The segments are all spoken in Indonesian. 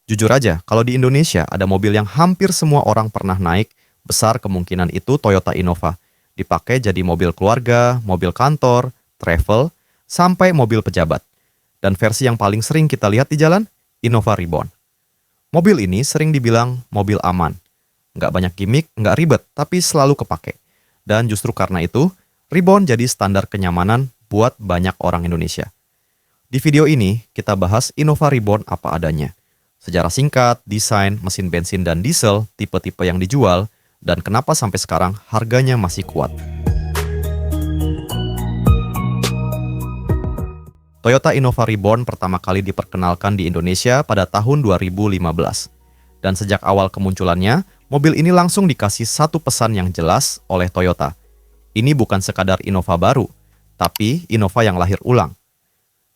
Jujur aja, kalau di Indonesia ada mobil yang hampir semua orang pernah naik, besar kemungkinan itu Toyota Innova. Dipakai jadi mobil keluarga, mobil kantor, travel, sampai mobil pejabat. Dan versi yang paling sering kita lihat di jalan, Innova Reborn. Mobil ini sering dibilang mobil aman. Nggak banyak gimmick, nggak ribet, tapi selalu kepake. Dan justru karena itu, Reborn jadi standar kenyamanan buat banyak orang Indonesia. Di video ini, kita bahas Innova Reborn apa adanya. Sejarah singkat, desain, mesin bensin dan diesel, tipe-tipe yang dijual, dan kenapa sampai sekarang harganya masih kuat. Toyota Innova Reborn pertama kali diperkenalkan di Indonesia pada tahun 2015. Dan sejak awal kemunculannya, mobil ini langsung dikasih satu pesan yang jelas oleh Toyota. Ini bukan sekadar Innova baru, tapi Innova yang lahir ulang.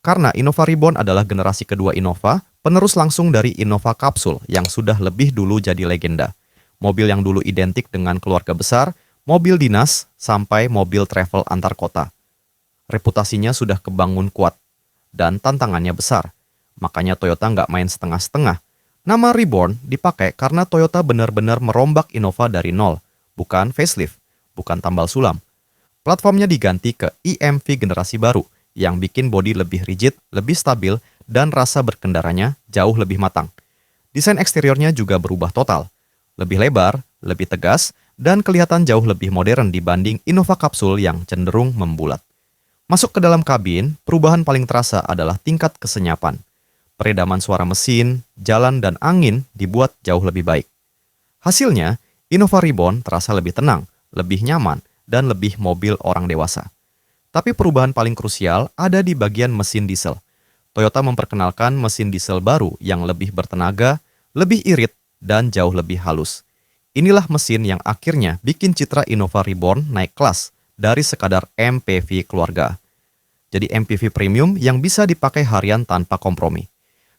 Karena Innova Reborn adalah generasi kedua Innova, penerus langsung dari Innova Capsule yang sudah lebih dulu jadi legenda. Mobil yang dulu identik dengan keluarga besar, mobil dinas, sampai mobil travel antar kota. Reputasinya sudah kebangun kuat, dan tantangannya besar. Makanya Toyota nggak main setengah-setengah. Nama Reborn dipakai karena Toyota benar-benar merombak Innova dari nol, bukan facelift, bukan tambal sulam. Platformnya diganti ke EMV generasi baru, yang bikin bodi lebih rigid, lebih stabil, dan rasa berkendaranya jauh lebih matang. Desain eksteriornya juga berubah total. Lebih lebar, lebih tegas, dan kelihatan jauh lebih modern dibanding Innova Capsule yang cenderung membulat. Masuk ke dalam kabin, perubahan paling terasa adalah tingkat kesenyapan. Peredaman suara mesin, jalan, dan angin dibuat jauh lebih baik. Hasilnya, Innova Reborn terasa lebih tenang, lebih nyaman, dan lebih mobil orang dewasa. Tapi perubahan paling krusial ada di bagian mesin diesel. Toyota memperkenalkan mesin diesel baru yang lebih bertenaga, lebih irit, dan jauh lebih halus. Inilah mesin yang akhirnya bikin citra Innova Reborn naik kelas dari sekadar MPV keluarga. Jadi MPV premium yang bisa dipakai harian tanpa kompromi.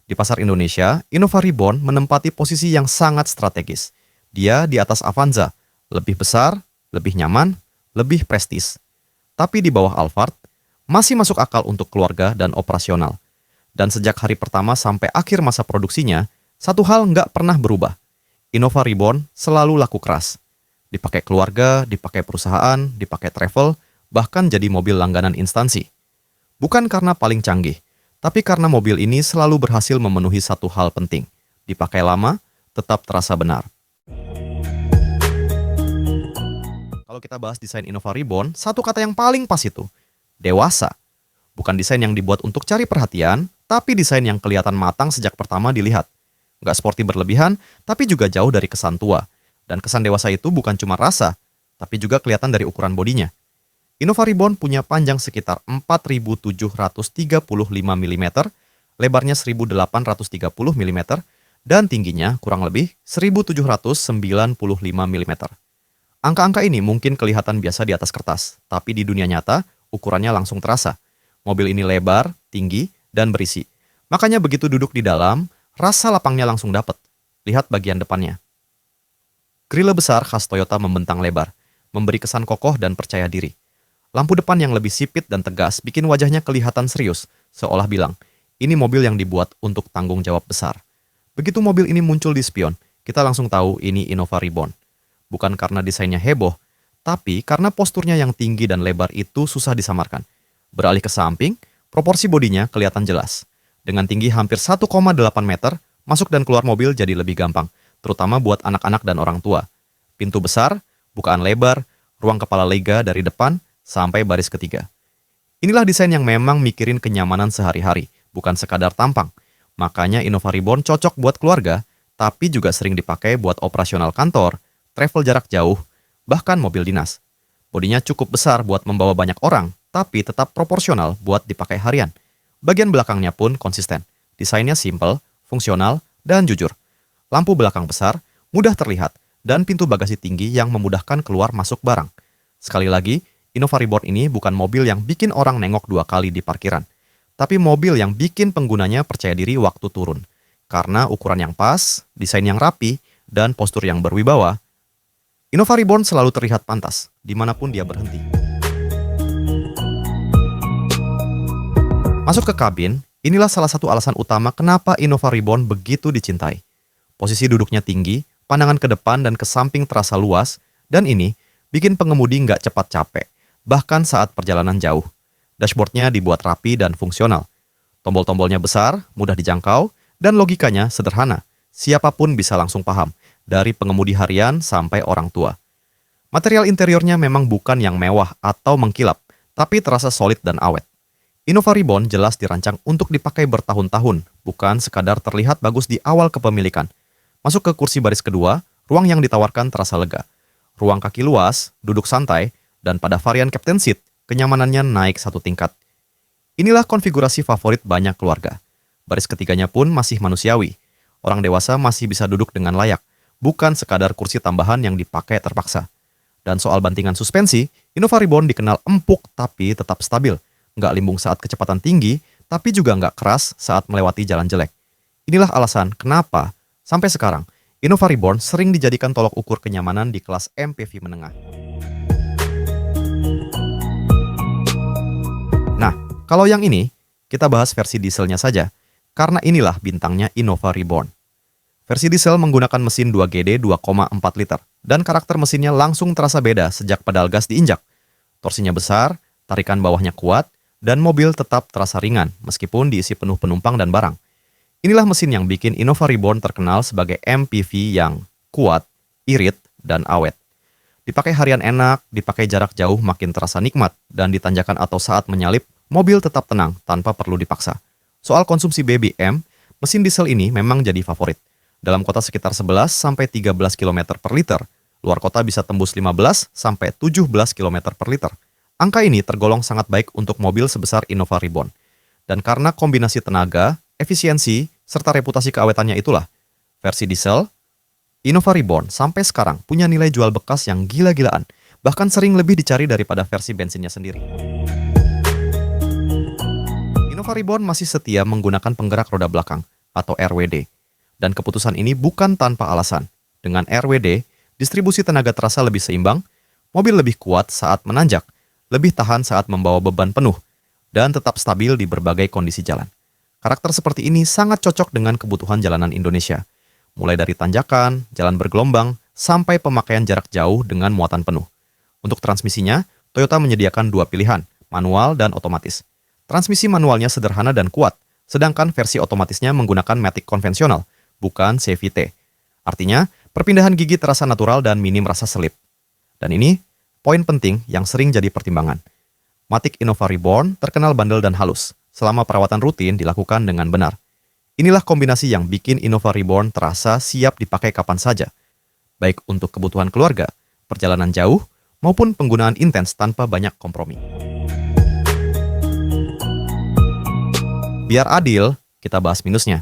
Di pasar Indonesia, Innova Reborn menempati posisi yang sangat strategis. Dia di atas Avanza, lebih besar, lebih nyaman, lebih prestis. Tapi di bawah Alphard, masih masuk akal untuk keluarga dan operasional. Dan sejak hari pertama sampai akhir masa produksinya, satu hal nggak pernah berubah. Innova Reborn selalu laku keras. Dipakai keluarga, dipakai perusahaan, dipakai travel, bahkan jadi mobil langganan instansi. Bukan karena paling canggih, tapi karena mobil ini selalu berhasil memenuhi satu hal penting. Dipakai lama, tetap terasa benar. Kalau kita bahas desain Innova Reborn, satu kata yang paling pas itu, dewasa. Bukan desain yang dibuat untuk cari perhatian, tapi desain yang kelihatan matang sejak pertama dilihat. Nggak sporty berlebihan, tapi juga jauh dari kesan tua. Dan kesan dewasa itu bukan cuma rasa, tapi juga kelihatan dari ukuran bodinya. Innova Reborn punya panjang sekitar 4.735 mm, lebarnya 1.830 mm, dan tingginya kurang lebih 1.795 mm. Angka-angka ini mungkin kelihatan biasa di atas kertas, tapi di dunia nyata, ukurannya langsung terasa. Mobil ini lebar, tinggi, dan berisi. Makanya begitu duduk di dalam, rasa lapangnya langsung dapat. Lihat bagian depannya. Grille besar khas Toyota membentang lebar, memberi kesan kokoh dan percaya diri. Lampu depan yang lebih sipit dan tegas bikin wajahnya kelihatan serius, seolah bilang, ini mobil yang dibuat untuk tanggung jawab besar. Begitu mobil ini muncul di spion, kita langsung tahu ini Innova Reborn. Bukan karena desainnya heboh, tapi karena posturnya yang tinggi dan lebar itu susah disamarkan. Beralih ke samping, proporsi bodinya kelihatan jelas. Dengan tinggi hampir 1,8 meter, masuk dan keluar mobil jadi lebih gampang, terutama buat anak-anak dan orang tua. Pintu besar, bukaan lebar, ruang kepala lega dari depan, sampai baris ketiga. Inilah desain yang memang mikirin kenyamanan sehari-hari, bukan sekadar tampang. Makanya Innova Reborn cocok buat keluarga, tapi juga sering dipakai buat operasional kantor, travel jarak jauh, bahkan mobil dinas. Bodinya cukup besar buat membawa banyak orang, tapi tetap proporsional buat dipakai harian. Bagian belakangnya pun konsisten. Desainnya simple, fungsional, dan jujur. Lampu belakang besar, mudah terlihat, dan pintu bagasi tinggi yang memudahkan keluar masuk barang. Sekali lagi, Innova Reborn ini bukan mobil yang bikin orang nengok 2 kali di parkiran, tapi mobil yang bikin penggunanya percaya diri waktu turun. Karena ukuran yang pas, desain yang rapi, dan postur yang berwibawa, Innova Reborn selalu terlihat pantas, dimanapun dia berhenti. Masuk ke kabin, Inilah salah satu alasan utama kenapa Innova Reborn begitu dicintai. Posisi duduknya tinggi, pandangan ke depan dan ke samping terasa luas, dan ini bikin pengemudi nggak cepat capek, bahkan saat perjalanan jauh. Dashboardnya dibuat rapi dan fungsional. Tombol-tombolnya besar, mudah dijangkau, dan logikanya sederhana. Siapapun bisa langsung paham, dari pengemudi harian sampai orang tua. Material interiornya memang bukan yang mewah atau mengkilap, tapi terasa solid dan awet. Innova Reborn jelas dirancang untuk dipakai bertahun-tahun, bukan sekadar terlihat bagus di awal kepemilikan. Masuk ke kursi baris kedua, ruang yang ditawarkan terasa lega. Ruang kaki luas, duduk santai, dan pada varian Captain Seat, kenyamanannya naik satu tingkat. Inilah konfigurasi favorit banyak keluarga. Baris ketiganya pun masih manusiawi. Orang dewasa masih bisa duduk dengan layak, bukan sekadar kursi tambahan yang dipakai terpaksa. Dan soal bantingan suspensi, Innova Reborn dikenal empuk tapi tetap stabil. Nggak limbung saat kecepatan tinggi, tapi juga nggak keras saat melewati jalan jelek. Inilah alasan kenapa, sampai sekarang, Innova Reborn sering dijadikan tolok ukur kenyamanan di kelas MPV menengah. Nah, kalau yang ini, kita bahas versi dieselnya saja, karena inilah bintangnya Innova Reborn. Versi diesel menggunakan mesin 2GD 2,4 liter, dan karakter mesinnya langsung terasa beda sejak pedal gas diinjak. Torsinya besar, tarikan bawahnya kuat, dan mobil tetap terasa ringan meskipun diisi penuh penumpang dan barang. Inilah mesin yang bikin Innova Reborn terkenal sebagai MPV yang kuat, irit, dan awet. Dipakai harian enak, dipakai jarak jauh makin terasa nikmat, dan di tanjakan atau saat menyalip, mobil tetap tenang tanpa perlu dipaksa. Soal konsumsi BBM, mesin diesel ini memang jadi favorit. Dalam kota sekitar 11-13 km per liter, luar kota bisa tembus 15-17 km per liter. Angka ini tergolong sangat baik untuk mobil sebesar Innova Reborn. Dan karena kombinasi tenaga, efisiensi, serta reputasi keawetannya itulah, versi diesel, Innova Reborn sampai sekarang punya nilai jual bekas yang gila-gilaan, bahkan sering lebih dicari daripada versi bensinnya sendiri. Innova Reborn masih setia menggunakan penggerak roda belakang, atau RWD. Dan keputusan ini bukan tanpa alasan. Dengan RWD, distribusi tenaga terasa lebih seimbang, mobil lebih kuat saat menanjak, lebih tahan saat membawa beban penuh, dan tetap stabil di berbagai kondisi jalan. Karakter seperti ini sangat cocok dengan kebutuhan jalanan Indonesia, mulai dari tanjakan, jalan bergelombang, sampai pemakaian jarak jauh dengan muatan penuh. Untuk transmisinya, Toyota menyediakan dua pilihan, manual dan otomatis. Transmisi manualnya sederhana dan kuat, sedangkan versi otomatisnya menggunakan matic konvensional, bukan CVT. Artinya, perpindahan gigi terasa natural dan minim rasa selip. Dan ini poin penting yang sering jadi pertimbangan. Matic Innova Reborn terkenal bandel dan halus, selama perawatan rutin dilakukan dengan benar. Inilah kombinasi yang bikin Innova Reborn terasa siap dipakai kapan saja, baik untuk kebutuhan keluarga, perjalanan jauh, maupun penggunaan intens tanpa banyak kompromi. Biar adil, kita bahas minusnya.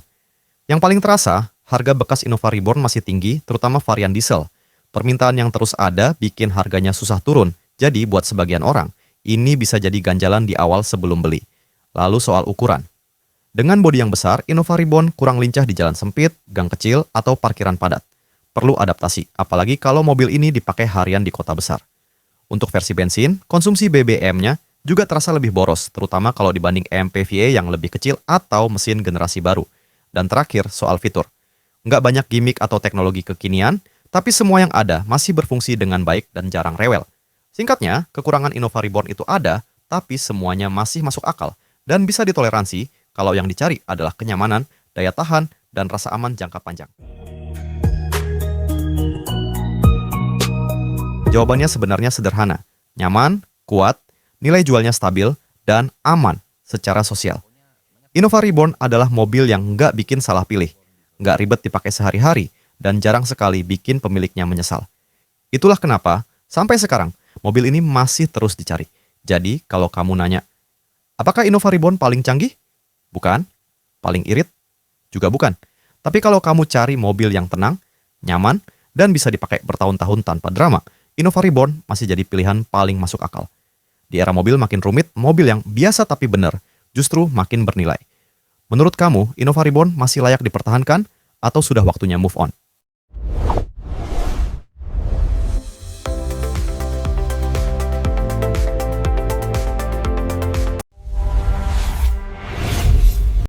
Yang paling terasa, harga bekas Innova Reborn masih tinggi, terutama varian diesel. Permintaan yang terus ada bikin harganya susah turun, jadi buat sebagian orang, ini bisa jadi ganjalan di awal sebelum beli. Lalu soal ukuran. Dengan bodi yang besar, Innova Reborn kurang lincah di jalan sempit, gang kecil, atau parkiran padat. Perlu adaptasi, apalagi kalau mobil ini dipakai harian di kota besar. Untuk versi bensin, konsumsi BBM-nya juga terasa lebih boros, terutama kalau dibanding MPV yang lebih kecil atau mesin generasi baru. Dan terakhir, soal fitur. Nggak banyak gimmick atau teknologi kekinian, tapi semua yang ada masih berfungsi dengan baik dan jarang rewel. Singkatnya, kekurangan Innova Reborn itu ada, tapi semuanya masih masuk akal dan bisa ditoleransi kalau yang dicari adalah kenyamanan, daya tahan, dan rasa aman jangka panjang. Jawabannya sebenarnya sederhana. Nyaman, kuat, nilai jualnya stabil, dan aman secara sosial. Innova Reborn adalah mobil yang nggak bikin salah pilih, nggak ribet dipakai sehari-hari, dan jarang sekali bikin pemiliknya menyesal. Itulah kenapa, sampai sekarang, mobil ini masih terus dicari. Jadi, kalau kamu nanya, apakah Innova Reborn paling canggih? Bukan. Paling irit? Juga bukan. Tapi kalau kamu cari mobil yang tenang, nyaman, dan bisa dipakai bertahun-tahun tanpa drama, Innova Reborn masih jadi pilihan paling masuk akal. Di era mobil makin rumit, mobil yang biasa tapi benar, justru makin bernilai. Menurut kamu, Innova Reborn masih layak dipertahankan atau sudah waktunya move on?